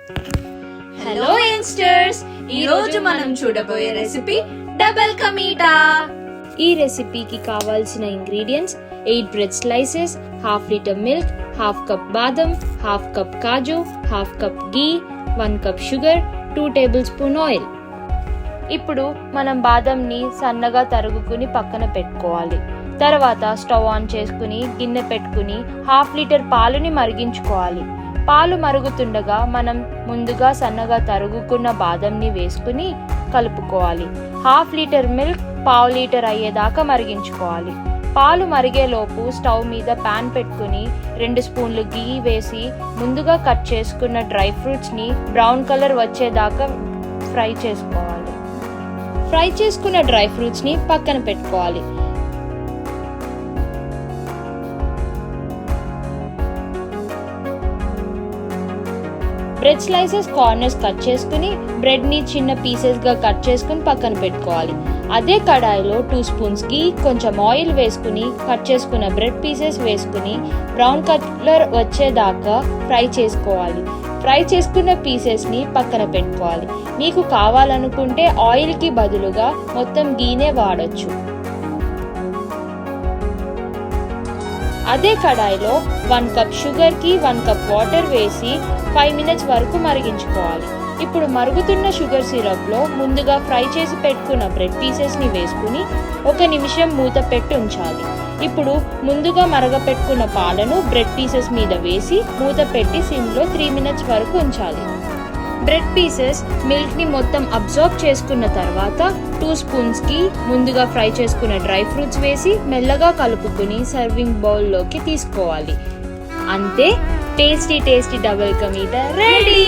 Hello youngsters, ఈ రోజు మనం చూడబోయే రెసిపీ డబల్ కా మీఠా. ఈ రెసిపీకి కావాల్సిన ingredients 8 bread slices, half litre milk, half cup బాదం, హాఫ్ కప్ కాజు, హాఫ్ కప్ గీ, 1 cup sugar, 2 table spoon oil. ఇప్పుడు మనం బాదంని సన్నగా తరుగుకుని పక్కన పెట్టుకోవాలి. తర్వాత స్టవ్ ఆన్ చేసుకుని గిన్నె పెట్టుకుని హాఫ్ లీటర్ పాలుని మరిగించుకోవాలి. పాలు మరుగుతుండగా మనం ముందుగా సన్నగా తరుగుకున్న బాదంని వేసుకుని కలుపుకోవాలి. హాఫ్ లీటర్ మిల్క్ పావు లీటర్ అయ్యేదాకా మరిగించుకోవాలి. పాలు మరిగేలోపు స్టవ్ మీద పాన్ పెట్టుకుని 2 స్పూన్లు గీ వేసి ముందుగా కట్ చేసుకున్న డ్రై ఫ్రూట్స్ని బ్రౌన్ కలర్ వచ్చేదాకా ఫ్రై చేసుకోవాలి. ఫ్రై చేసుకున్న డ్రై ఫ్రూట్స్ని పక్కన పెట్టుకోవాలి. బ్రెడ్ స్లైసెస్ కార్నర్స్ కట్ చేసుకుని బ్రెడ్ని చిన్న పీసెస్గా కట్ చేసుకుని పక్కన పెట్టుకోవాలి. అదే కడాయిలో 2 స్పూన్స్ గీ, కొంచెం ఆయిల్ వేసుకుని కట్ చేసుకున్న బ్రెడ్ పీసెస్ వేసుకుని బ్రౌన్ కలర్ వచ్చేదాకా ఫ్రై చేసుకోవాలి. ఫ్రై చేసుకున్న పీసెస్ని పక్కన పెట్టుకోవాలి. మీకు కావాలనుకుంటే ఆయిల్కి బదులుగా మొత్తం గీనే వాడొచ్చు. అదే కడాయిలో 1 కప్ షుగర్కి 1 కప్ వాటర్ వేసి 5 మినిట్స్ వరకు మరిగించుకోవాలి. ఇప్పుడు మరుగుతున్న షుగర్ సిరప్లో ముందుగా ఫ్రై చేసి పెట్టుకున్న బ్రెడ్ పీసెస్ని వేసుకుని 1 నిమిషం మూత పెట్టి ఉంచాలి. ఇప్పుడు ముందుగా మరగపెట్టుకున్న పాలను బ్రెడ్ పీసెస్ మీద వేసి మూత పెట్టి సిమ్లో 3 మినిట్స్ వరకు ఉంచాలి. బ్రెడ్ పీసెస్ మిల్క్ని మొత్తం అబ్జార్బ్ చేసుకున్న తర్వాత 2 స్పూన్స్కి ముందుగా ఫ్రై చేసుకున్న డ్రై ఫ్రూట్స్ వేసి మెల్లగా కలుపుకుని సర్వింగ్ బౌల్లోకి తీసుకోవాలి. అంతే, tasty double ka meetha ready.